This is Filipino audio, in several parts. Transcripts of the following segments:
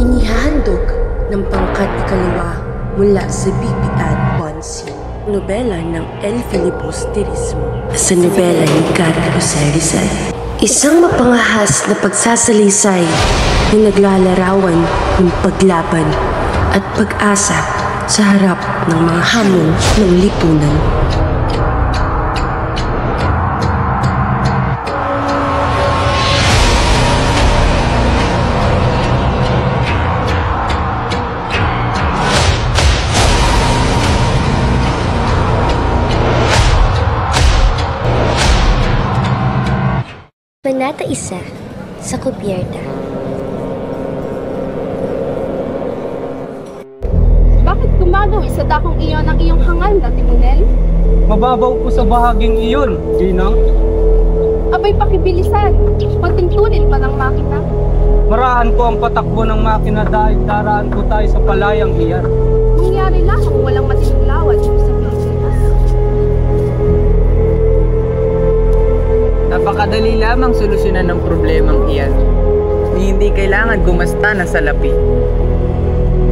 Inihahandog ng pangkat ikalawa mula sa Bibian Ponce. Nobela ng El Filibusterismo sa nobela ni Carlos Jose Rizal. Isang mapangahas na pagsasalaysay na naglalarawan ng paglaban at pag-asa sa harap ng mga hamon ng lipunan. Panata 1 sa Cubierta. Bakit gumagawi sa dakong iyon ang iyong hangal na timunel? Mababaw po sa bahaging iyon, Ginang. Abay pakibilisan, magtingtulin pa ng makina. Maraan po ang patakbo ng makina dahil daraan po tayo sa palayang iyan. Nangyari lang kung walang matinong lawad sa Pilipinas. Napakadali lamang solusyonan ng problemang iyan. Hindi kailangan gumasta na salapi.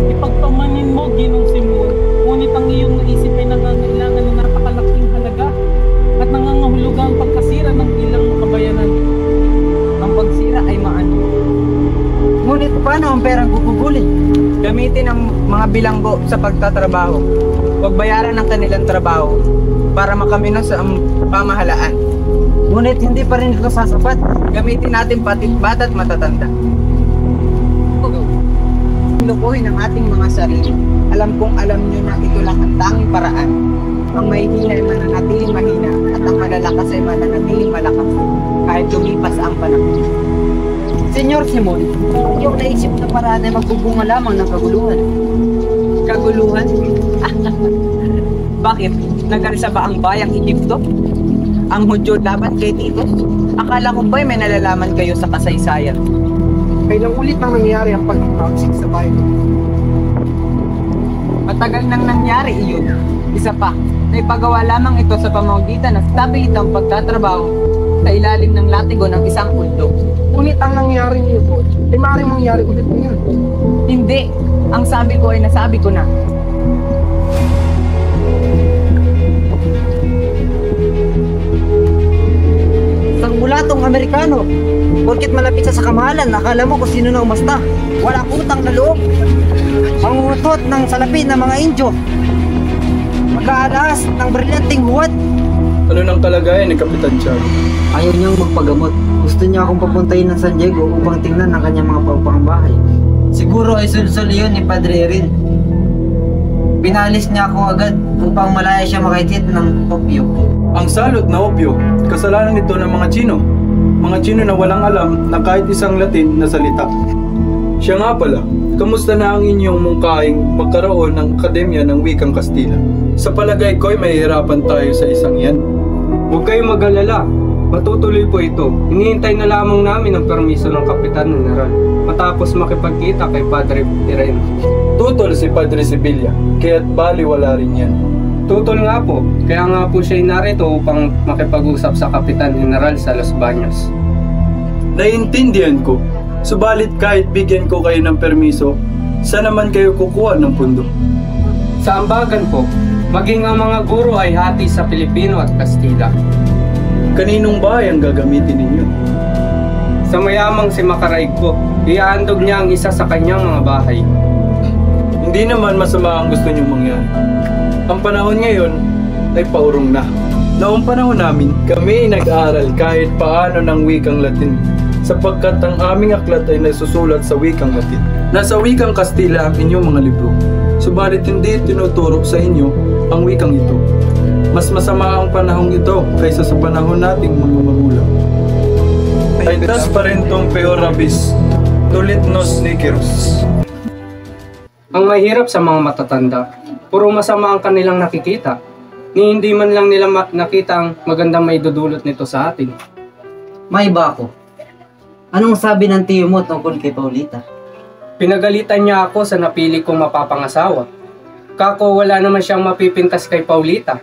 Ipagpamanin mo, Ginong Simon, ngunit ang iyong naisip ay nangangailangan ng napakalaking halaga at nangangahulugan ang pagkasira ng ilang kabayanan. Ang pagsira ay maano. Ngunit paano ang perang gugugulin? Gamitin ang mga bilanggo sa pagtatrabaho. Huwag bayaran ang kanilang trabaho para makamino sa pamahalaan. Ngunit hindi pa rin ito sasapat. Gamitin natin pati bata at matatanda. Lukuhin ang ating mga sarili. Alam kong alam nyo na ito lang ang tanging paraan. Ang mahihina ay mananatiling mahina at ang malalakas ay mananatiling malakas kahit lumipas ang panahon. Senyor Simon, yung naisip na paraan ay magbubunga lamang ng kaguluhan. Kaguluhan? Bakit? Nagarisa ba ang bayang Egypto? Ang Hudyo laban kay Titos? Akala ko ba'y may nalalaman kayo sa kasaysayan? Kailang ulit nang nangyari ang pag-toxic sa Bible. Matagal nang nangyari iyon. Isa pa, naipagawa lamang ito sa pamamagitan ng stabilitang pagtatrabaho sa ilalim ng latigo ng isang uldog. Ngunit ang nangyari niyo po, ay maaaring mangyari ulit ngayon. Hindi! Ang sabi ko ay nasabi ko na. Bulatong Amerikano. Porkit malapit sa kamahalan, akala mo kung sino na umasta. Walang utang na loob. Ang utot ng salapi ng mga Indyo. Mag-aalas ng brilyanteng huwad. Ano nang kalagayan ni Kapitan Char? Ayaw niyang magpagamot. Gusto niya akong papuntahin ng San Diego upang tingnan ang kanyang mga paupang-bahay. Siguro ay sulsol iyon ni Padre Erin. Pinalis niya ako agad upang malaya siya makaitit ng opyo. Ang salot na opyo, kasalanan ito ng mga Tsino. Mga Tsino na walang alam na kahit isang Latin na salita. Siya nga pala, kamusta na ang inyong mungkahing magkaroon ng Akademya ng Wikang Kastila? Sa palagay ko'y mahihirapan tayo sa isang yan. Huwag kayong mag-alala. Matutuloy po ito. Hinihintay na lamang namin ang permiso ng Kapitan General matapos makipagkita kay Padre Irene. Tutol si Padre Sibilia, kaya't baliwala rin yan. Tutol nga po, kaya nga po siya'y narito upang makipag-usap sa Kapitan General sa Los Baños. Naiintindihan ko, subalit kahit bigyan ko kayo ng permiso, saan naman kayo kukuha ng pundo? Sa ambagan po, maging ang mga guro ay hati sa Pilipino at Kastila. Kaninong bahay ang gagamitin ninyo? Sa mayamang si Macaraig po, iaandog niya ang isa sa kanyang mga bahay. Hindi naman masama ang gusto niyong mangyari. Ang panahon ngayon ay paurong na. Noong panahon namin, kami ay nag-aaral kahit paano ng wikang Latin sapagkat ang aming aklat ay nasusulat sa wikang Latin. Nasa wikang Kastila ang inyong mga libro, subalit hindi tinuturo sa inyo ang wikang ito. Mas masama ang panahong ito kaysa sa panahon nating mga magulang. Aitas parentum peorabis, tulit nos niceros. Ang mahirap sa mga matatanda, puro masama ang kanilang nakikita, ni hindi man lang nila nakita ang magandang maidudulot nito sa atin. May iba ako. Anong sabi ng tiyo mo tungkol kay Paulita? Pinagalitan niya ako sa napili kong mapapangasawa. Kako wala naman siyang mapipintas kay Paulita.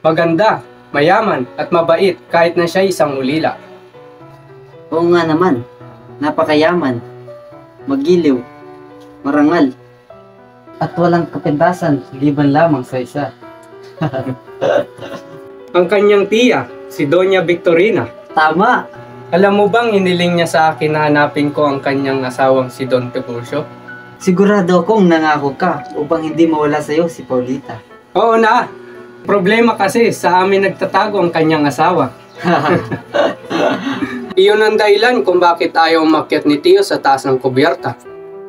Maganda, mayaman at mabait kahit na siya isang ulila. Oo nga naman, napakayaman, magiliw, marangal, at walang kapintasan liban lamang sa isa. Ang kanyang tiya, si Doña Victorina. Tama! Alam mo bang hiniling niya sa akin na hanapin ko ang kanyang asawang si Don Tiburcio? Sigurado akong nangako ka upang hindi mawala sa iyo si Paulita. Oo na! Problema kasi sa amin nagtatago ang kanyang asawa. Iyon ang dahilan kung bakit ayaw umakyat ni Tio sa taas ng kubyerta.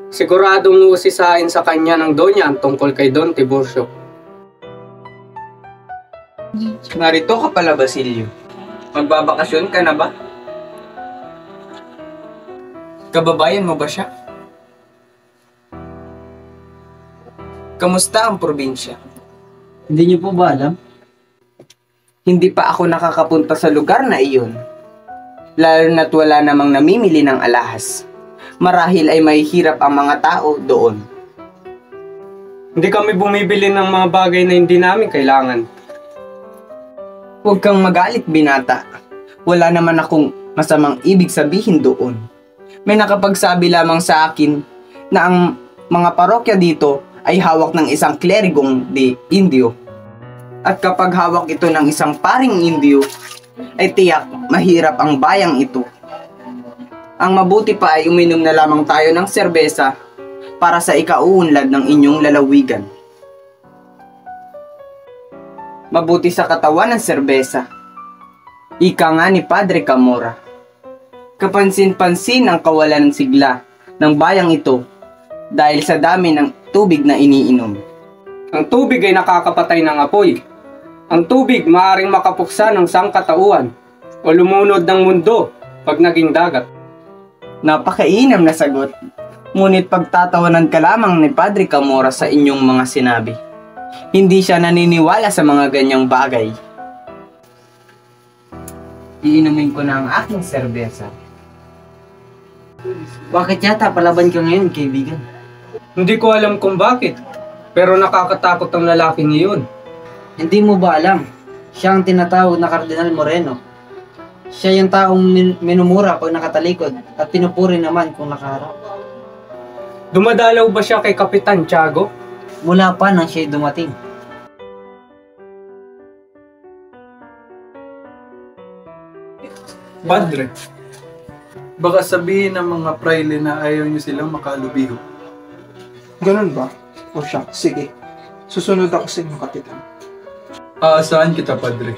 Siguradong usisain sa kanya ng Donya ang tungkol kay Don Tiburcio. Narito ka pala, Basilio. Magbabakasyon ka na ba? Kababayan mo ba siya? Kamusta ang probinsya? Hindi niyo po ba alam? Hindi pa ako nakakapunta sa lugar na iyon. Lalo na't wala namang namimili ng alahas. Marahil ay mahihirap ang mga tao doon. Hindi kami bumibili ng mga bagay na hindi namin kailangan. Huwag kang magalit, binata. Wala naman akong masamang ibig sabihin doon. May nakapagsabi lamang sa akin na ang mga parokya dito ay hawak ng isang klerigong de Indio. At kapag hawak ito ng isang paring Indio, ay tiyak mahirap ang bayang ito. Ang mabuti pa ay uminom na lamang tayo ng serbesa para sa ikauunlad ng inyong lalawigan. Mabuti sa katawan ng serbesa. Ika nga ni Padre Camora. Kapansin-pansin ang kawalan ng sigla ng bayang ito dahil sa dami ng tubig na iniinom. Ang tubig ay nakakapatay ng apoy. Ang tubig maaaring makapuksa ng sangkatauhan o lumunod ng mundo pag naging dagat. Napakainam na sagot. Ngunit pagtatawanan ka lamang ni Padre Camora sa inyong mga sinabi. Hindi siya naniniwala sa mga ganyang bagay. Iinumin ko na ang aking serbesa. Bakit yata palaban ka ngayon, kaibigan? Hindi ko alam kung bakit, pero nakakatakot ang lalaking iyon. Hindi mo ba alam? Siya ang tinatawag na Kardinal Moreno. Siya yung taong minumura pag nakatalikod at pinupuri naman kung nakaharap. Dumadalaw ba siya kay Kapitan Tiago? Mula pa nang siya'y dumating. Padre, baka sabihin ng mga praile na ayaw niyo silang makalubiho. Ganun ba? O siya, sige. Susunod ako sa inyong kapitan. Aasahan kita, Padre.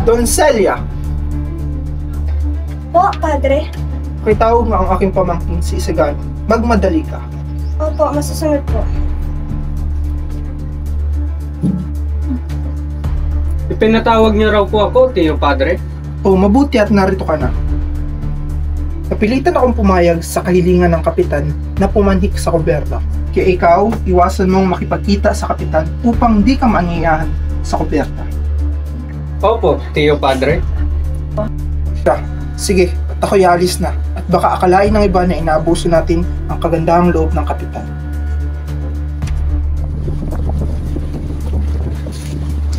Don Celia, Po, Padre. kay tawag nga ang aking pamangkin si Isagan. Magmadali ka. Opo, masusunod po. Ipinatawag niyo raw po ako, Tio Padre. O mabuti at narito ka na. Napilitan akong pumayag sa kahilingan ng kapitan na pumanhik sa kuberta. Kaya ikaw, iwasan mong makipagkita sa kapitan upang di ka maanyayahan sa kuberta. Opo, Tio Padre. Siya, sige, at ako'y alis na. At baka akalain ng iba na inaabuso natin ang kagandahang loob ng kapitan.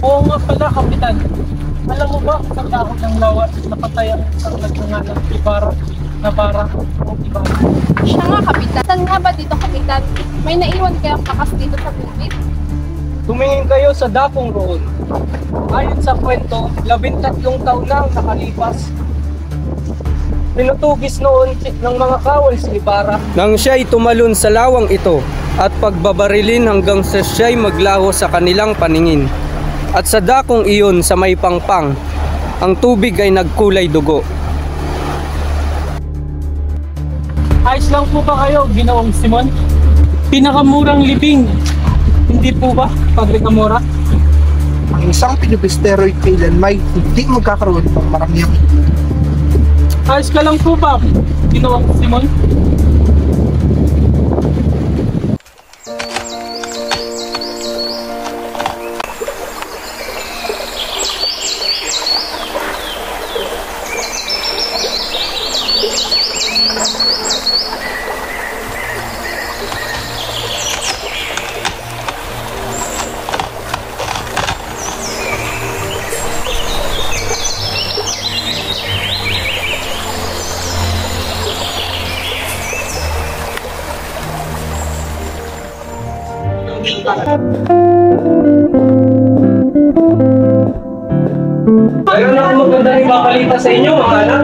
Oo nga pala, Kapitan. Alam mo ba kung ako ng lawas na patay ang isang nagngangalang Ibarra? Navarra o Ibarra? Siya nga, Kapitan. Saan nga ba dito, Kapitan? May naiwan kayang bakas dito sa bukid? Tumingin kayo sa dakong roon. Ayon sa kwento, 13 taon na ang nakalipas. Pinutugis noon ng mga kawal si Ibarra nang siya'y tumalon sa lawang ito at pagbabarilin hanggang sa siya'y maglaho sa kanilang paningin. At sa dakong iyon sa may pangpang, ang tubig ay nagkulay dugo. Ayos lang po ba kayo, Ginoong Simon? Pinakamurang libing. Hindi po ba, Padre Camora? Ang isang pinipisteroid kailan may hindi magkakaroon ng maraming. Ayos ka lang po ba, Ginoong Simon? Mayroon ako magandang ipabalita sa inyo, mga anak.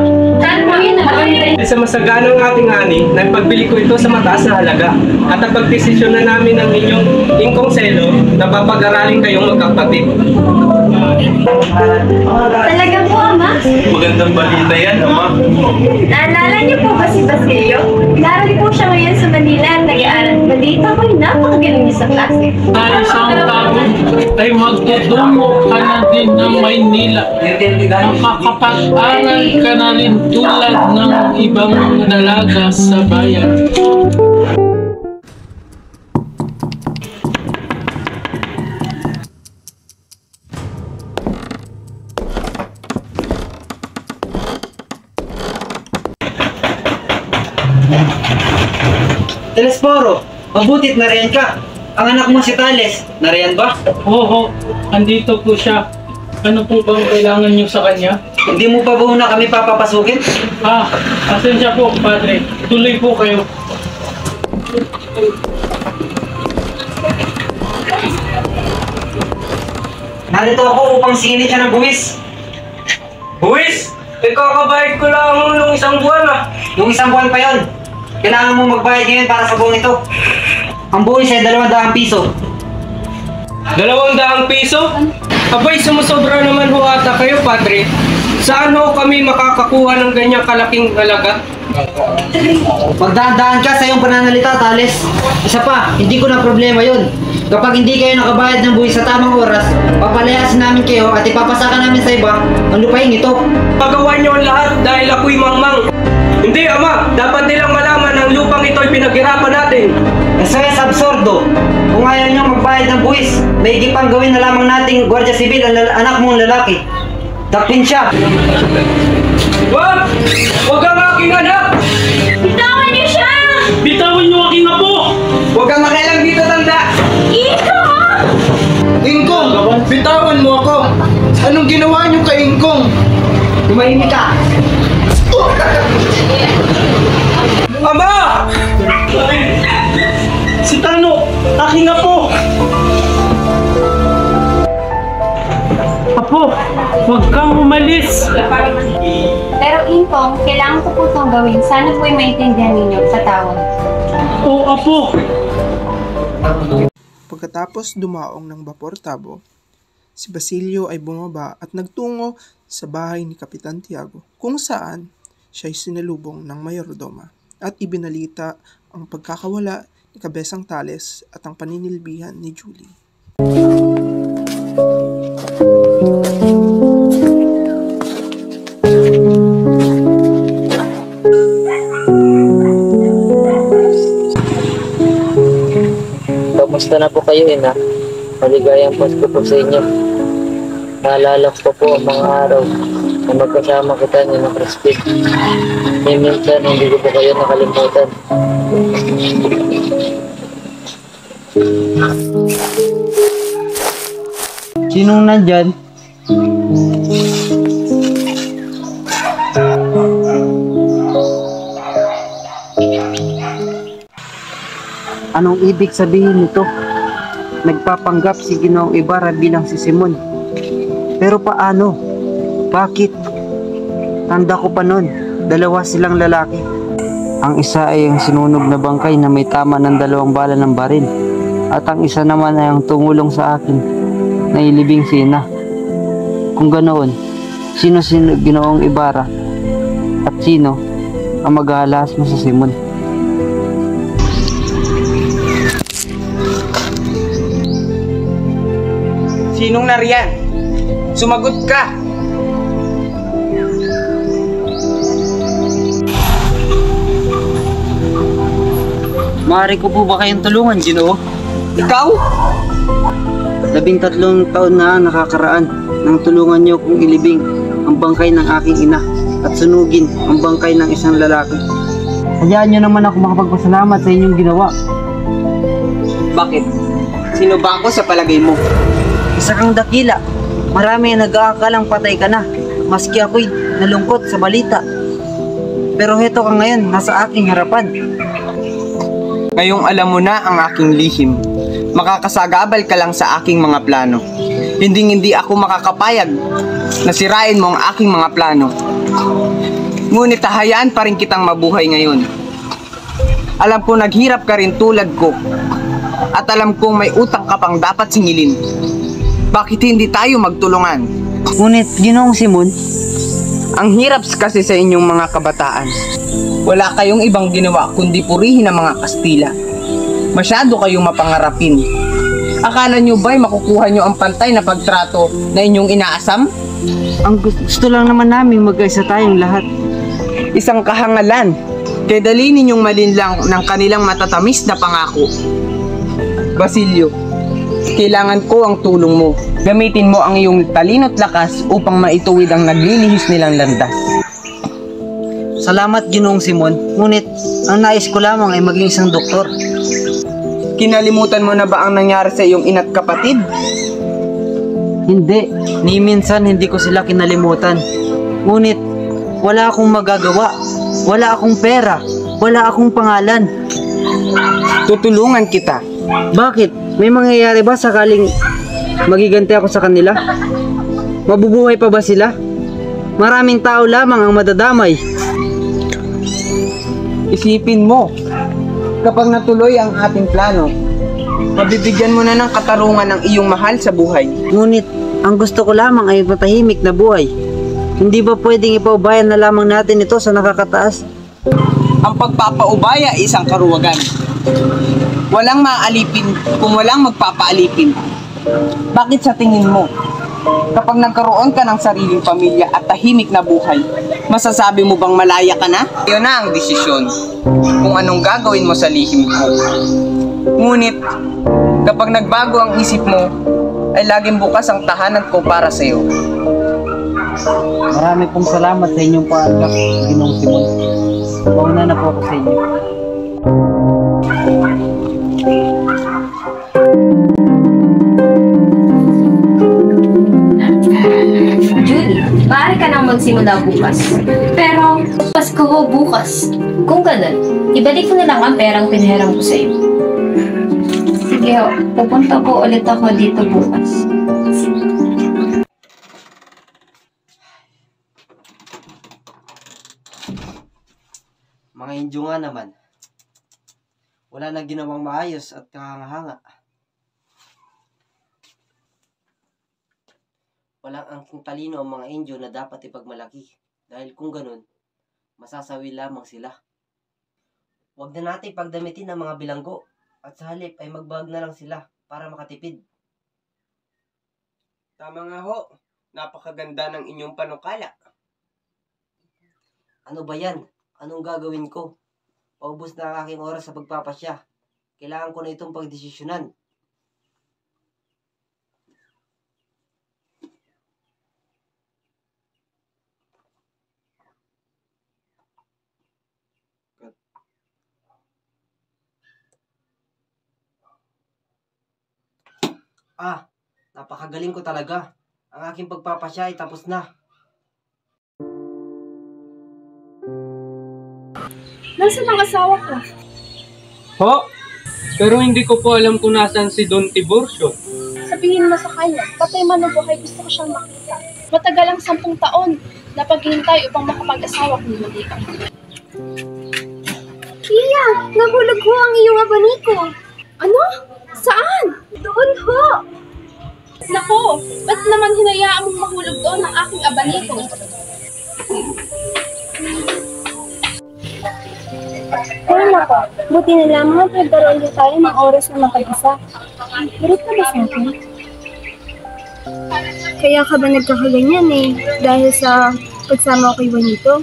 Sa masaganang ating ani, nagpagbili ko ito sa mataas na halaga. At napagdesisyon na namin ang inyong ingkonselo na papag-aralin kayong magkapatid. Talaga po, Ama? Magandang balita yan, Ama. Naalala niyo po ba si Basilio? Naaral po siya ngayon sa Manila at nag-aaral. Balita ko, napakagaling niya sa klase. Sa isang taon ay magtutungo ka na din ng Maynila. Makakapag-aral ka na rin tulad ng ibang dalaga sa bayan. Telesforo, mabutit nariyan ka. Ang anak mo si Thales, nariyan ba? Oo, andito po siya. Ano po bang kailangan niyo sa kanya? Hindi mo pa ba kami papapasukin? Pasensya po, Padre. Tuloy po kayo. Narito ako upang singilin siya ng buwis. Buwis! Ikakabayad ko lang nung isang buwan Nung isang buwan pa yon, kailangan mo magbayad ngayon para sa buong ito. Ang buwis ay 200 piso. 200 piso? Abay, sumusobra naman ho ata kayo, Padre. Saan ho kami makakakuha ng ganyang kalaking halaga? Magdaan-daan ka sa iyong pananalita, Thales. Isa pa, hindi ko na problema yon. Kapag hindi kayo nakabayad ng buwis sa tamang oras, papalayasin namin kayo at ipapasaka namin sa iba ang lupaing ito. Pagawa niyo ang lahat dahil ako'y mangmang. Hindi, Ama. Dapat nilang malaman ang lupang ito ay pinaghirapan natin. Eso es absurdo. Kung ayaw niyong magbayad ng buwis, may pang gawin na lamang nating Guardia Civil ang anak mong lalaki. Dakpin siya. Wag! Wag ang aking anak! Bitawan niyo siya! Bitawan niyo aking apo! Huwag kang makialam dito, tanda! Iko! Ingkong, bitawan mo ako. Anong ginawa niyo kay Ingkong? Tumahimik ka. Ama! Si Tano! Aking apo! Apo! Huwag kang umalis! Pero Ingkong, kailangan ko po itong gawin. Sana po'y maintindihan ninyo sa tawag. O apo! Pagkatapos dumaong ng Bapor Tabo, si Basilio ay bumaba at nagtungo sa bahay ni Kapitan Tiago, kung saan siya ay sinalubong ng mayordoma at ibinalita ang pagkakawala ni Kabesang Thales at ang paninilbihan ni Julie. Kamusta na po kayo, Ina? Maligayang Pasko po sa inyo. Naalala ko po ang mga araw na magkasama kita ni ng Crispin. Minsan hindi ko po kayo nakalimutan. Sinong nandyan? Anong ibig sabihin nito? Nagpapanggap si Ginoong Ibarra bilang si Simon. Pero paano? Bakit? Tanda ko pa nun, 2 silang lalaki. Ang isa ay ang sinunog na bangkay na may tama ng 2 bala ng baril. At ang isa naman ay ang tumulong sa akin na ilibing si Ina. Kung ganoon, sino Ginoong Ibarra? At sino ang maghahalas mo sa Simon? Sinong nariyan? Sumagot ka! Maaari ko po ba kayong tulungan, Ginoo? Ikaw? 13 taon na nakakaraan nang tulungan niyo kong ilibing ang bangkay ng aking ina at sunugin ang bangkay ng isang lalaki. Hayaan niyo naman ako makapagpasalamat sa inyong ginawa. Bakit? Sino ba ako sa palagay mo? Isa kang dakila. Marami ang nag-aakalang patay ka na, maski ako'y nalungkot sa balita. Pero heto ka ngayon, nasa aking harapan. Ngayong alam mo na ang aking lihim. makakasagabal ka lang sa aking mga plano. Hindi ako makakapayag na sirain mo ang aking mga plano. Ngunit hayaan pa rin kitang mabuhay ngayon. Alam ko naghirap ka rin tulad ko. At alam kong may utang ka pang dapat singilin. Bakit hindi tayo magtulungan? Ngunit, Ginoong Simon, ang hirap kasi sa inyong mga kabataan. Wala kayong ibang ginawa kundi purihin ang mga Kastila. Masyado kayong mapangarapin. Akala nyo ba'y makukuha nyo ang pantay na pagtrato na inyong inaasam? ang gusto lang naman namin mag-isa tayong lahat. Isang kahangalan. Kaya dali ninyong malinlang ng kanilang matatamis na pangako. Basilio, kailangan ko ang tulong mo. Gamitin mo ang iyong talino't lakas upang maituwid ang naglilihis nilang landas. Salamat, Ginoong Simon. Ngunit, ang nais ko lamang ay maging isang doktor. Kinalimutan mo na ba ang nangyari sa iyong ina't kapatid? Hindi. Ni minsan hindi ko sila kinalimutan. Ngunit, wala akong magagawa. Wala akong pera. Wala akong pangalan. Tutulungan kita. Bakit? May mangyayari ba sakaling magiganti ako sa kanila? Mabubuhay pa ba sila? Maraming tao lamang ang madadamay. Isipin mo, kapag natuloy ang ating plano, mabibigyan mo na ng katarungan ang iyong mahal sa buhay. Ngunit, ang gusto ko lamang ay matahimik na buhay. Hindi ba pwedeng ipaubayan na lamang natin ito sa nakakataas? Ang pagpapaubaya ay isang karuwagan. Walang maaalipin kung walang magpapaalipin. Bakit sa tingin mo, kapag nagkaroon ka ng sariling pamilya at tahimik na buhay, masasabi mo bang malaya ka na? Iyon na ang desisyon kung anong gagawin mo sa lihim ko. Ngunit, kapag nagbago ang isip mo, ay laging bukas ang tahanan ko para sa iyo. Marami pong salamat sa inyong paagap, Ginoong Simon. Mauna na po ako sa inyo. Julie, maaari ka nang magsimula bukas. Pero, Pasko ho bukas. Kung ganun, ibalik ko na lang ang perang pinahiram ko sa iyo. Sige ho, pupunta po ulit ako dito bukas. Mga Indyo nga naman. Wala na ginawang maayos at kahanga-hanga. Walang angking talino ang mga Indyo na dapat ipagmalaki. Dahil kung ganun, masasawi lamang sila. Huwag na natin pagdamitin ang mga bilanggo. At sa halip ay magbag na lang sila para makatipid. Tama nga ho, napakaganda ng inyong panukala. Ano ba yan? Anong gagawin ko? Paubos na ang aking oras sa pagpapasya. Kailangan ko na itong pagdesisyonan. Napakagaling ko talaga. Ang aking pagpapasya ay tapos na. Nasaan ang asawa ko? Ho? Pero hindi ko po alam kung nasan si Don Tiburcio. Sabihin mo sa kanya, patay man o buhay, gusto ko siyang makita. Matagal ang 10 taon na paghihintay upang makapag-asawa kung muli ka. Tia, nahulog ho ang iyong abaniko. Ano? Saan? Doon ho. Nako, ba't naman hinayaan mong mahulog doon ang aking abaniko? Kaya nako, buti na lamang at nagkaroon din tayo ng oras na makag-isa. Hirap ka ba sa akin? Kaya ka ba nagkakaganyan dahil sa pagsama ko kay Juanito?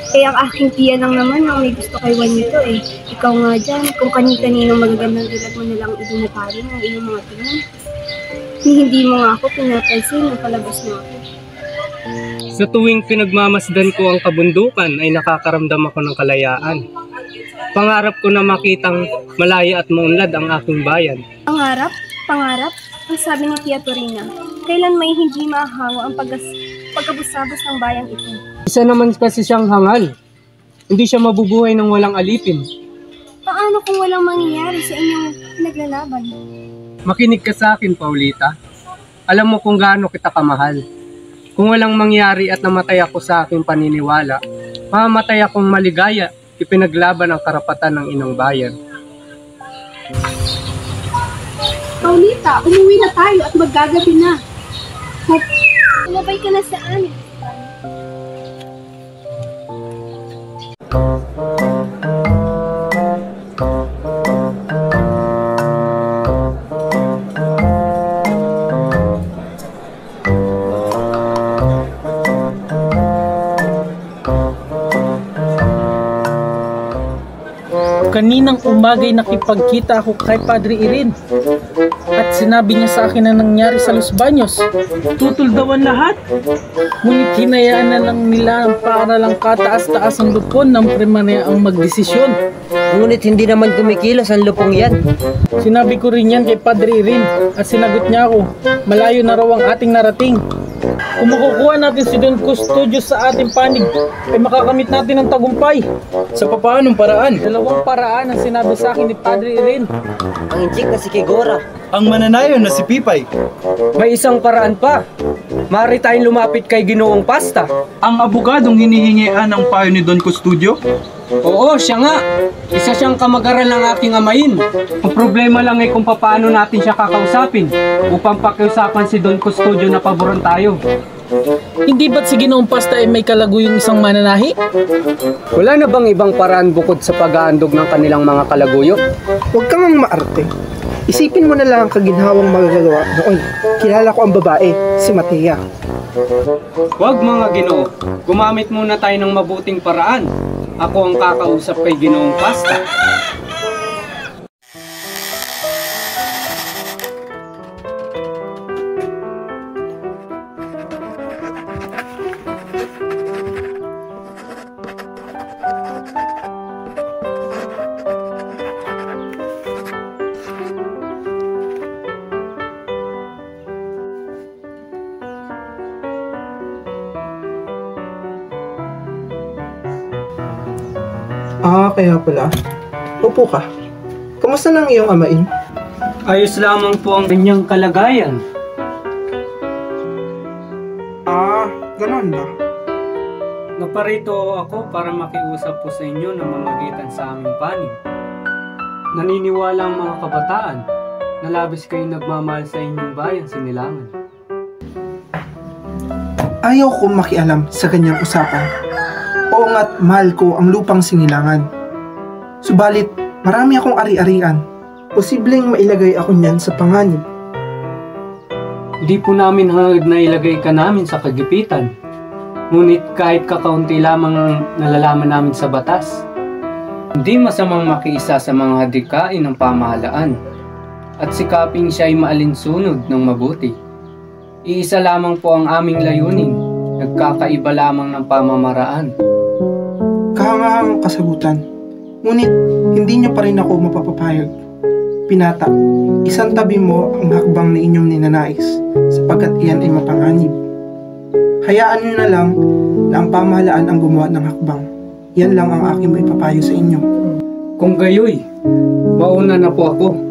Kaya ang aking tiya lang naman ang may gusto kay Juanito Ikaw nga dyan, kung kani-kaninong magagandang ilag mo nalang ibinatali ng iyong mga tingin. Hindi mo nga ako pinapansin na palabas mo ako. Sa tuwing pinagmamasdan ko ang kabundukan ay nakakaramdam ako ng kalayaan. Pangarap ko na makitang malaya at maunlad ang aking bayan. Pangarap? Pangarap? Ang sabi ni Tia Torina, kailan may hindi mahahawa ang pagkabusabos ng bayang ito. Isa naman kasi siyang hangal. Hindi siya mabubuhay ng walang alipin. Paano kung walang mangyayari sa inyong pinaglalaban? Makinig ka sa akin, Paulita. Alam mo kung gaano kita kamahal. Kung walang mangyari at namatay ako sa aking paniniwala, mamamatay akong maligaya, ipinaglaban ang karapatan ng inang bayan. Paulita, umuwi na tayo at maggagabi na. Umabay ka na sa amin. Kaninang umagay nakipagkita ako kay Padre Irin at sinabi niya sa akin na nangyari sa Los Baños. Tutuldawan lahat. Ngunit hinayaan na lang nila para lang kataas-taas ang lupon ng primarya ang magdesisyon. Ngunit hindi naman kumikilos ang lupong yan. Sinabi ko rin yan kay Padre Irin at sinagot niya ako, malayo na raw ang ating narating. Kung makukuha natin si Don Custodio sa ating panig, ay makakamit natin ang tagumpay. Sa papaanong paraan? Dalawang paraan ang sinabi sa akin ni Padre Irin. Ang inchik na si Kigora. Ang mananayo na si Pipay. May isang paraan pa. Maaari tayong lumapit kay Ginoong Pasta. Ang abogadong hinihingian ng payo ni Don Custodio? Oo, siya nga. Isa siyang kamag-aral ng aking amayin. Ang problema lang ay kung paano natin siya kakausapin upang pakiusapan si Don Custodio na paboran tayo. Hindi ba't si Ginoong Pasta ay may kalago yung isang mananahi? Wala na bang ibang paraan bukod sa pag-aandog ng kanilang mga kalaguyo? Huwag kang maarte. Isipin mo na lang ang kaginhawang magagawa noon. Kilala ko ang babae, si Matea. Huwag mga Ginoo. Gumamit muna tayo ng mabuting paraan. Ako ang kakausap kay Ginoong Pasta. Kaya pala. Upo ka. Kamusta ng iyong amain? Ayos lamang po ang kanyang kalagayan. Ganon ba? Naparito ako para makiusap po sa inyo na mamagitan sa aming panig. Naniniwala ang mga kabataan na labis kayong nagmamahal sa inyong bayan, Sinilangan. Ayaw kong makialam sa ganyang usapan. Oo nga't mahal ko ang lupang Sinilangan. Subalit, marami akong ari-arian. Posibleng mailagay ako niyan sa panganib. Di po namin hangad na ilagay ka namin sa kagipitan. Ngunit kahit kakaunti lamang ang nalalaman namin sa batas, hindi masamang makiisa sa mga hadikain ng pamahalaan at sikaping siya ay maalinsunod ng mabuti. Iisa lamang po ang aming layunin, nagkakaiba lamang ng pamamaraan. Kahangahang kasagutan. Ngunit, hindi niyo pa rin ako mapapapayag. Pinata, isang tabi mo ang hakbang na inyong ninanais sapagkat iyan ay mapanganib. Hayaan niyo na lang na ang pamahalaan ang gumawa ng hakbang. Yan lang ang aking maipapayo sa inyo. Kung gayoy, mauna na po ako.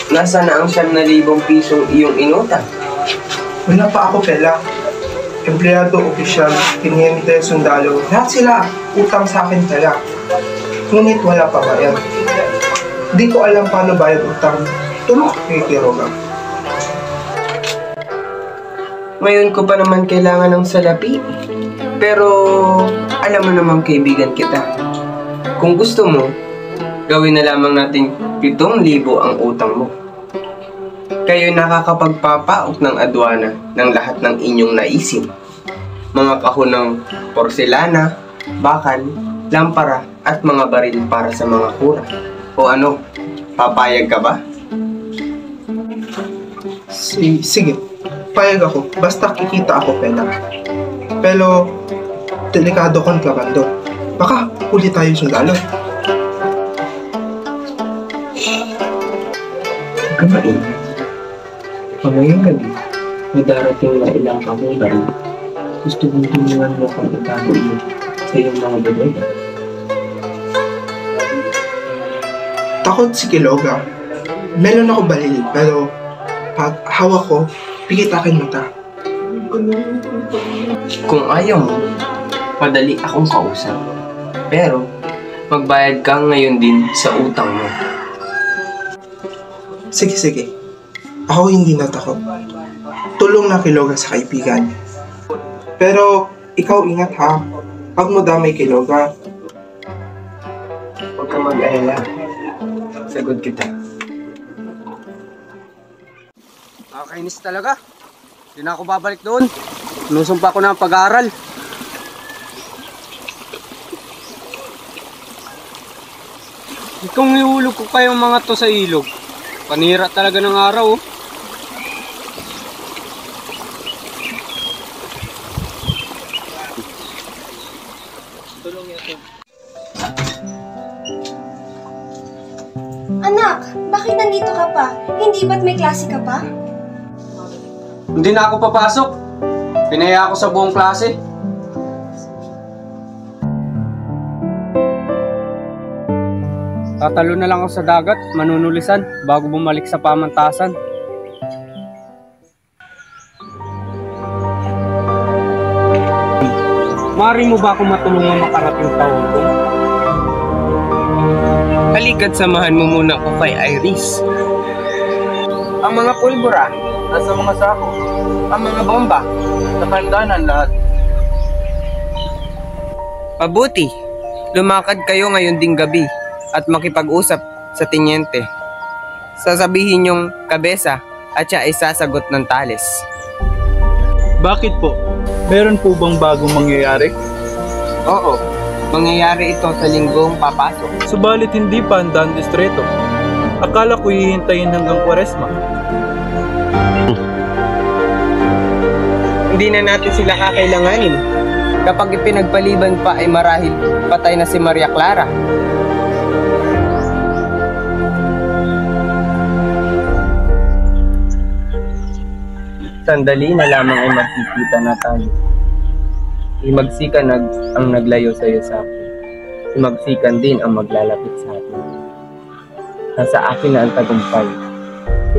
Nasaan na ang 7,000 pisong iyong inutang? Wala pa ako, Pela. Empleyado, opisyal, pinihente, sundalo, lahat sila utang sa akin, Pela. Ngunit wala pa bayad. Di ko alam paano bayad utang. Tulok kay Quiroga. Ngayon ko pa naman kailangan ng salapi. Pero alam mo naman kaibigan kita. Kung gusto mo, gawin na lamang natin 7,000 ang utang mo. Kayo nakakapagpapaok ng adwana ng lahat ng inyong naisin. Mga kahon ng porselana, bakal, lampara, at mga baril para sa mga kura. O ano, papayag ka ba? Sige, payag ako. Basta kikita ako, Pela. Pero, delikado kontrabando. Baka huli tayo sundalo. Kamain. Ngayong gabi, may darating na ilang kamulan. Gusto kong tulungan mo kung itago yun sa iyong mga bodega. Takot si Kiloga. Meron ako balil, pero pag hawak ko, pikit aking mata. Kung ayaw mo, madali akong kausap. Pero, magbayad ka ngayon din sa utang mo. Sige. Ako hindi natakot. Tulong na Kiloga sa kaibigan. Pero, ikaw ingat ha. Pag mo damay Kiloga. Huwag ka mag-alala. Sagot kita. Nakakainis talaga. Hindi na ako babalik doon. Sinusumpa ko na ang pag-aaral. Kung ihulog ko kayong mga to sa ilog, panira talaga ng araw. Anak, bakit nandito ka pa? Hindi ba't may klase ka pa? Hindi na ako papasok. Pinaya ako sa buong klase. Tatalo na lang ako sa dagat, manunulisan, bago bumalik sa pamantasan. Maaari mo ba akong matulungan makarating sa Hong Kong? Halika't samahan mo muna ako kay Iris. Ang mga pulbura, nasa mga sako. Ang mga bomba, sa kandanan lahat. Mabuti, lumakad kayo ngayon ding gabi at makipag-usap sa tinyente. Sasabihin niyong kabesa at siya ay sasagot ng Tales. Bakit po? Meron po bang bagong mangyayari? Oo, mangyayari ito sa linggong papasok. Subalit hindi pa ang Dan Distreto. Akala ko hihintayin hanggang Kwaresma. Hindi na natin sila kakailanganin. Kapag ipinagpaliban pa ay marahil patay na si Maria Clara. Sandali na lamang ay magkikita na tayo. Himagsikan ang naglayo sa iyo sa akin. Himagsikan din ang maglalapit sa atin. Nasa akin na ang tagumpay.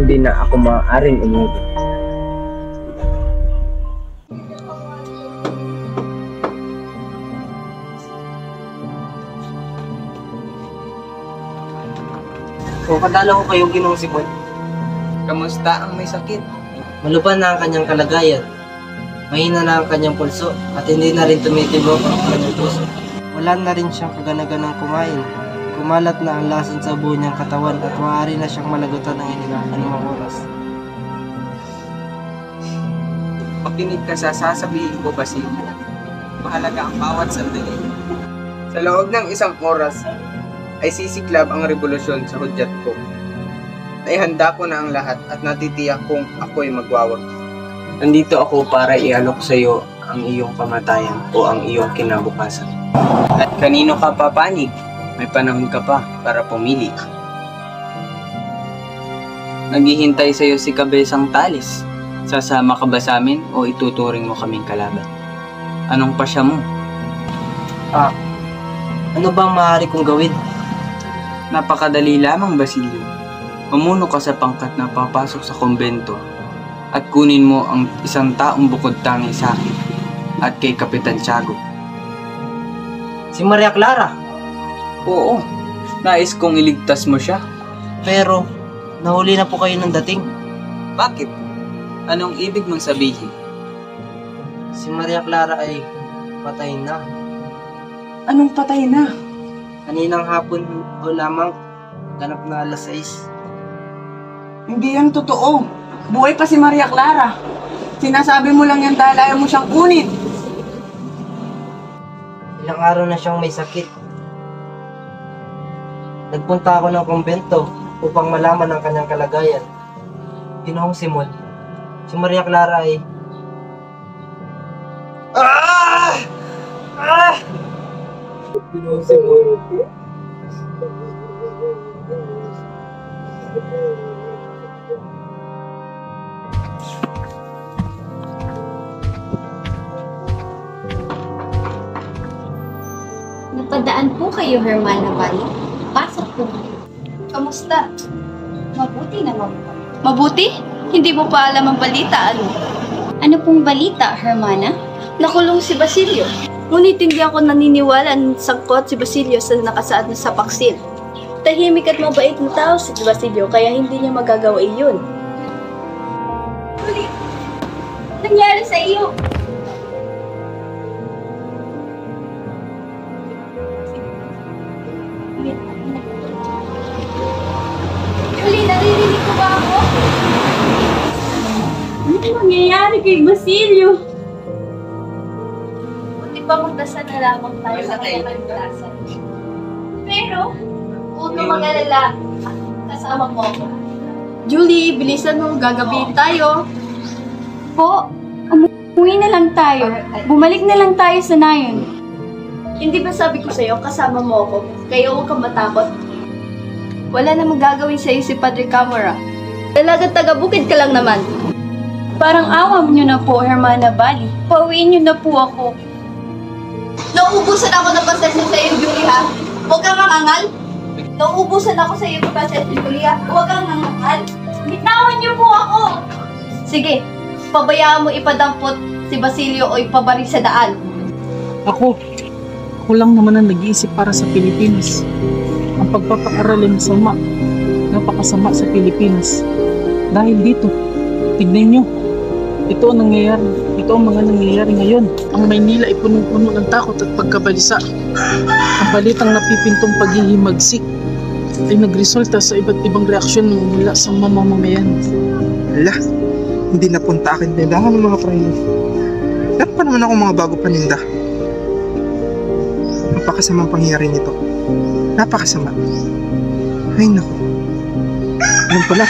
Hindi na ako maaaring umuwi. Kung kadala ko kayong Ginoong Simon, Kamusta ang may sakit? maluban na ang kanyang kalagayan. Mahina na ang kanyang pulso at hindi na rin tumitibok ang kanyang puso. Wala na rin siyang kaganaganang kumain. Kumalat na ang lason sa buo niyang katawan at maaari na siyang malagutan ng hininga anumang oras. Makinig ka sa sasabihin ko, Basilio. Mahalaga ang bawat sandali. Sa loob ng isang oras ay sisiklab ang revolusyon sa hudyat ko. Naihanda ko na ang lahat at natitiyak kong ako'y magwawag. Nandito ako para ialok sa iyo ang iyong kamatayan o ang iyong kinabukasan. At kanino ka papanig? May panahon ka pa para pumili. Naghihintay sa iyo si Kabesang Tales. Sasama ka ba sa amin o ituturing mo kaming kalaban? Anong pasya mo? Ano bang maaari kong gawin? Napakadali lamang, Basilio. Mamuno ka sa pangkat na papasok sa kumbento at kunin mo ang isang taong bukod tangi sa akin at kay Kapitan Tiago. Si Maria Clara. Oo, nais kong iligtas mo siya. Pero, nahuli na po kayo ng dating. Bakit? Anong ibig mong sabihin? Si Maria Clara ay patay na. Anong patay na? Kaninang hapon o lamang, ganap na alas 6. Hindi yan totoo. Buhay pa si Maria Clara. Sinasabi mo lang yan dahil ayaw mo siyang kunin. Ilang araw na siyang may sakit. Nagpunta ako ng kumbento upang malaman ang kanyang kalagayan. Ginoong Simon, si Maria Clara ay... Ginoong Simon. Napadaan po kayo, Hermana Valley. Pasok po. Kamusta? Mabuti naman po. Mabuti? Hindi mo pa alam ang balita, ano? Ano pong balita, Hermana? Nakulong si Basilio. Ngunit hindi ako naniniwala na sangkot si Basilio sa nakasaad na sa paksil. Tahimik at mabait na tao si Basilio, kaya hindi niya magagawa iyon. Nangyari sa iyo? Julie, naririnig ko ba ako? Ano nangyayari kay Basilio? Buti pa magdasal na lamang tayo sa kanyang kaligtasan. Pero, huwag kang mag-alala. Kasama mo ako. Julie, bilisan mo. Gagabihin tayo. Po, umuwi na lang tayo. Bumalik na lang tayo sa nayon. Hindi ba sabi ko sa'yo, kasama mo ako, kaya huwag kang matakot. Wala namang gagawin sa'yo si Padre Camara. Talagang taga-bukid ka lang naman. Parang awam nyo na po, Hermana Valley. Pauwiin nyo na po ako. Nauubusan ako ng pasensya sa'yo, Julie, ha? Huwag kang mangangal. Nauubusan ako sa'yo ng pasensya, Julie, ha? Huwag kang mangangal. Bitawan niyo po ako! Sige, pabayaan mo ipadampot si Basilio o ipabari sa daan. Ako lang naman ang nag-iisip para sa Pilipinas. Ang pagpapaaral ay masama. Napakasama sa Pilipinas. Dahil dito, tignan nyo. Ito ang nangyayari. Ito ang mga nangyayari ngayon. Ang Maynila ay punong-puno ng takot at pagkabalisa. Ang balitang napipintong paghihimagsik ay nagresulta sa iba't ibang reaksyon mula sa mamamayan. Ala, hindi napunta akin tindahan ng mga prayo. Meron pa naman ako mga bago paninda. Napakasamang pangyayari nito. Napakasama. Ay naku. Alam pala.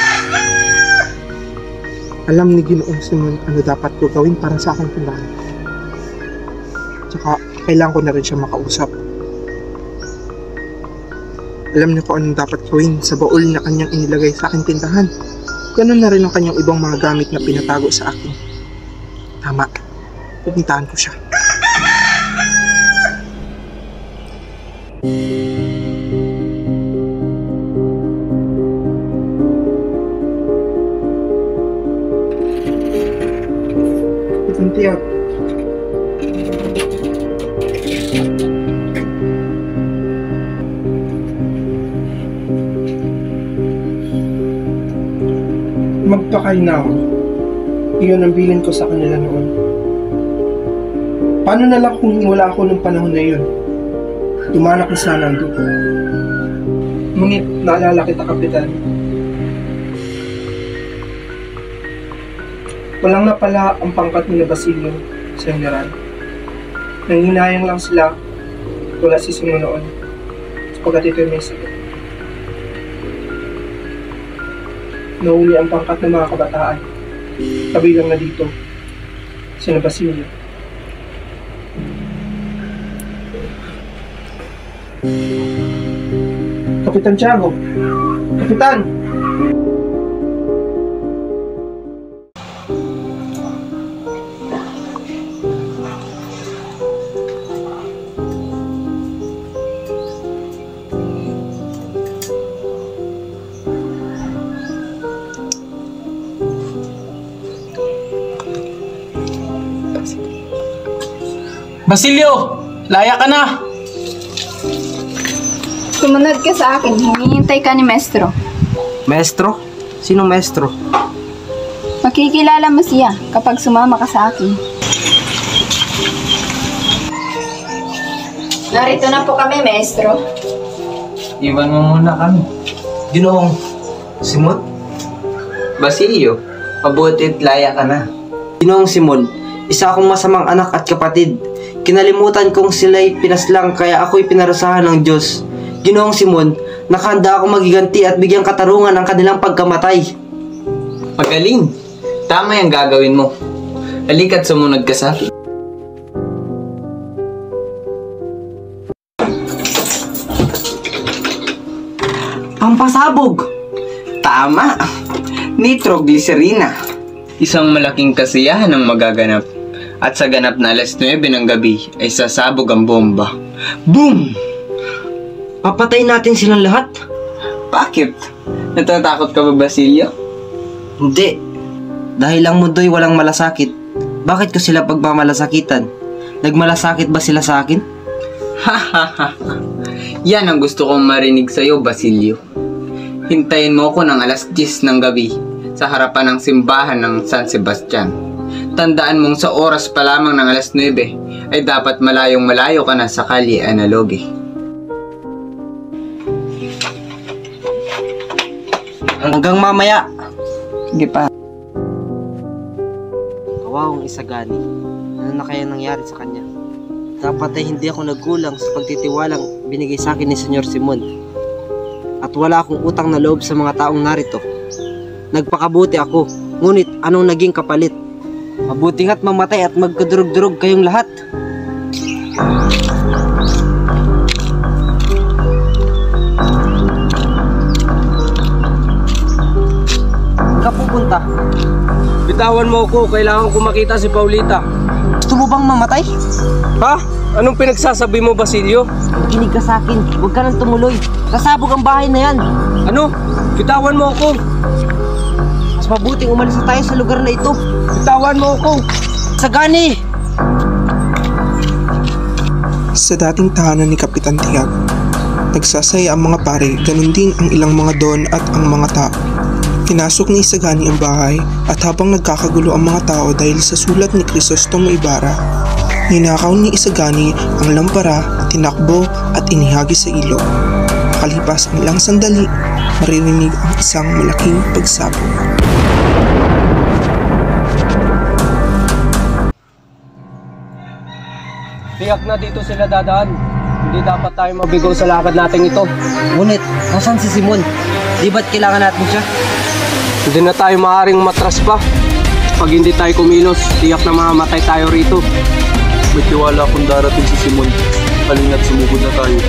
Alam ni Ginoong Simon ano dapat ko gawin para sa aking tindahan. Tsaka kailangan ko na rin siya makausap. Alam niya kung anong dapat gawin sa baul na kanyang inilagay sa aking tindahan. Ganun na rin ang kanyang ibang mga gamit na pinatago sa akin. Tama. Pupuntahan ko siya. Santiago. Magpakainaw. Iyon ang bilin ko sa kanila noon. Paano na lang kung wala ako nung panahon na iyon? Tumanak na sana ang dugo. Ngunit naalala kita, Kapitan. Walang napala ang pangkat ni Basilio sa General. Nanghinayang lang sila wala si Simon noon sapagkat ito'y may sakit. Nahuli ang pangkat ng mga kabataan. Kabilang na dito si Basilio. Kapitan Tiago! Kapitan! Basilio! Laya ka na! Sumunod ka sa akin. Hinihintay ka ni Maestro. Maestro? Sinong maestro? Makikilala mo siya kapag sumama ka sa akin. Narito na po kami, Maestro. Iwan mo muna kami. Ginoong Simon? Basilio, mabuti't laya ka na. Ginoong Simon, isa akong masamang anak at kapatid. Kinalimutan kong sila'y pinaslang kaya ako'y pinarasahan ng Diyos. Ginoong Simon, nakahanda akong magiganti at bigyang katarungan ang kanilang pagkamatay. Magaling! Tama yung gagawin mo. Halika't sumunod ka sa akin. Pampasabog! Tama! Nitroglycerina. Isang malaking kasiyahan ang magaganap. At sa ganap na alas 9 ng gabi ay sasabog ang bomba. Boom! Papatayin natin silang lahat. Bakit? Natatakot ka ba, Basilio? Hindi. Dahil ang mundo'y walang malasakit, bakit ko sila pagmamalasakitan? Nagmalasakit ba sila sa akin? Yan ang gusto kong marinig sa'yo, Basilio. Hintayin mo ko ng alas 10 ng gabi sa harapan ng simbahan ng San Sebastian. Tandaan mong sa oras pa lamang ng alas 9 ay dapat malayong malayo ka na sa Calle Analogue. Hanggang mamaya. Sige pa. Kawawang Isagani. Ano na kaya nangyari sa kanya? Dapat ay hindi ako nagkulang sa pagtitiwalang binigay sa akin ni Senyor Simon. At wala akong utang na loob sa mga taong narito. Nagpakabuti ako, ngunit anong naging kapalit? Mabuti nga't mamatay at magkadurog-durog kayong lahat. Ka pupunta? Bitawan mo ako, kailangan ko makita si Paulita. Gusto mo bang mamatay? Ha? Anong pinagsasabi mo, Basilio? Makinig ka sa akin, huwag ka nang tumuloy. Sasabog ang bahay na yan. Ano? Bitawan mo ako. Mas mabuting umalis na tayo sa lugar na ito. Bitawan mo ako. Isagani! Sa dating tahanan ni Kapitan Tiago, nagsasaya ang mga pare, ganun din ang ilang mga don at ang mga tao. Pinasok ni Isagani ang bahay at habang nagkakagulo ang mga tao dahil sa sulat ni Crisostomo Ibarra, ninakaw ni Isagani ang lampara, tinakbo at inihagi sa ilog. Makalipas ang ilang sandali, maririnig ang isang malaking pagsabog. Tiyak na dito sila dadaan. Hindi dapat tayo mabigo sa lakad natin ito. Ngunit, nasan si Simon? Di ba't kailangan natin siya? Hindi na tayo maaaring matras pa. Pag hindi tayo kumilos, tiyak na mamamatay tayo rito. May tiwala kung darating si Simon. Halina't sumugod na tayo.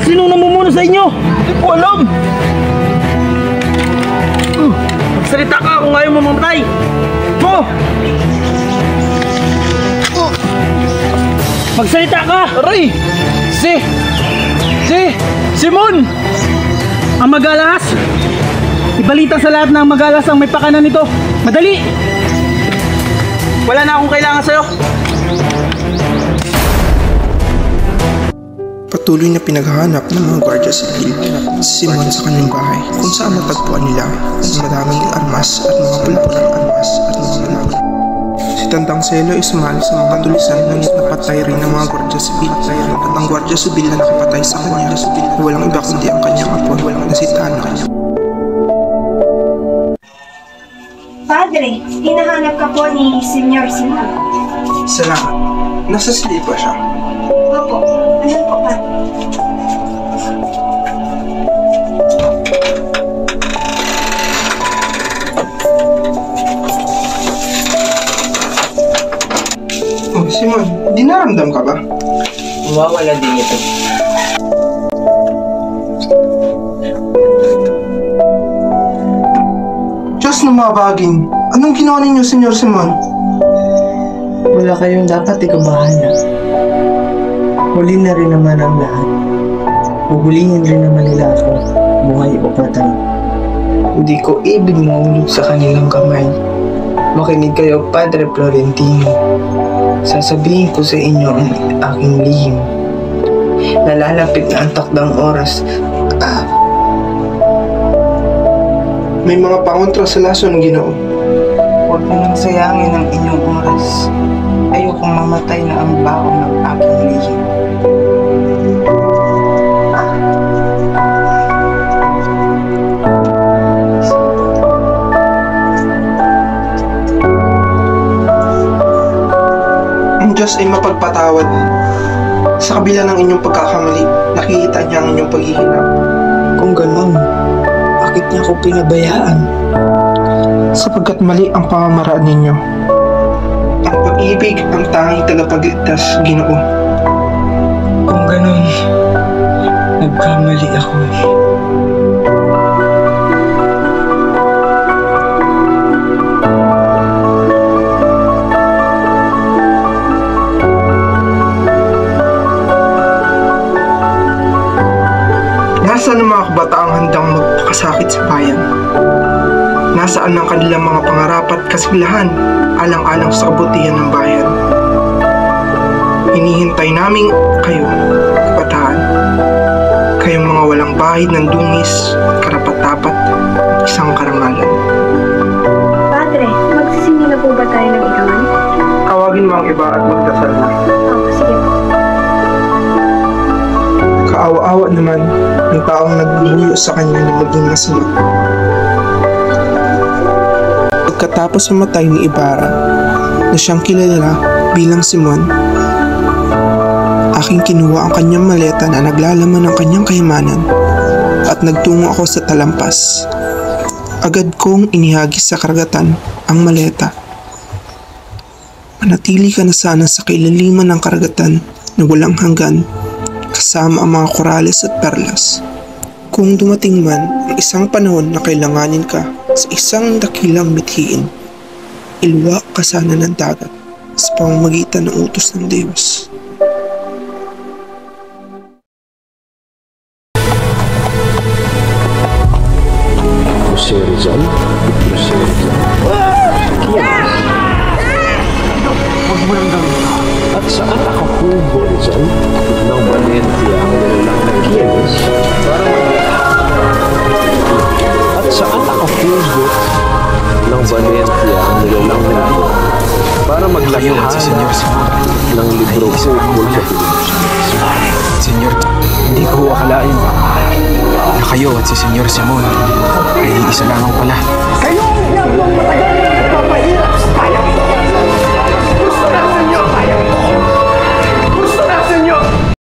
Sino namumuno sa inyo? Hindi ko alam. Magsalita ka kung ayaw mo mamatay. Magsalita ka! Aray! Simon! Ang magalas! Ibalita sa lahat ng magalas ang may pakanan nito. Madali! Wala na akong kailangan sa'yo. Patuloy na pinaghahanap ng mga Guardia Civil si Simon sa kanyang bahay kung saan matagpuan nila ang madaming armas at mga pulpulang armas at mga balaban. Si Tandang Selo ay sumali sa mga tulisan ngunit napatay rin ng mga Guardia Civil at ang Guardia Civil na nakapatay sa kanya walang iba kundi ang kanyang apo na si Tana. Padre, hinahanap ka po ni Senyor Simon. Salamat. Nasa silid ba siya? Opo, ano po, Padre? Oh, Simon, di naramdam ka ba? Mawawala din ito. Diyos na mabaging. Anong ginawa ninyo, Senyor Simon? Wala kayong dapat ikabahala. Huli na rin naman ang lahat. Huhulihin rin naman nila ako, buhay o patay. Hindi ko ibig mahulog sa kanilang kamay. Makinig kayo, Padre Florentino. Sasabihin ko sa inyo ang aking lihim. Nalalapit na ang takdang oras. May mga pangontra sa lason, Ginoo. Huwag mo nang sayangin ang inyong oras. Ayokong mamatay na ang baon ng aking lihim. Ang Diyos ay mapagpatawad. Sa kabila ng inyong pagkakamali, nakikita niya ang inyong paghihirap. Kung ganon, bakit niya ako pinabayaan? Sapagkat mali ang pamamaraan ninyo. Ang pag-ibig ang tanging tagapagligtas, Ginoo. Kung ganon, nagkamali ako. Nasaan ang mga kabataang handang magpakasakit sa bayan? Nasaan ang kanilang mga pangarap at kasiglahan alang-alang sa kabutihan ng bayan? Hinihintay namin kayo, kabataan. Kayong mga walang bahid ng dungis, karapat-dapat, at isang karangalan. Padre, magsisindi na po ba tayo ng ikangan? Tawagin mo ang iba at magdasal na. Sige po. Kaawa-awa naman ng taong nagbubuyo sa kanya na maging masama. Pagkatapos mamatay ni Ibarra, na siyang kilala bilang Simon, aking kinuha ang kanyang maleta na naglalaman ng kanyang kayamanan at nagtungo ako sa talampas. Agad kong inihagis sa karagatan ang maleta. Manatili ka na sana sa kailaliman ng karagatan na walang hanggan, kasama ang mga korales at perlas. Kung dumating man ang isang panahon na kailanganin ka sa isang dakilang mithiin, ilwa ka sana ng dagat sa pamamagitan ng utos ng Diyos. Jose Rizal, Jose Rizal. Huwag mo nang gawin ito. At saan ako Hugo Rizal ng Valencia ang nilalang ng Kieves para at saan ako Hugo ng Valencia ang nilalang ng para maglakihana ng libro ko mula Senyor, hindi ko akalain na kayo at si Senyor Simon ay isa lamang pala. Kayo ang diyablong matagal!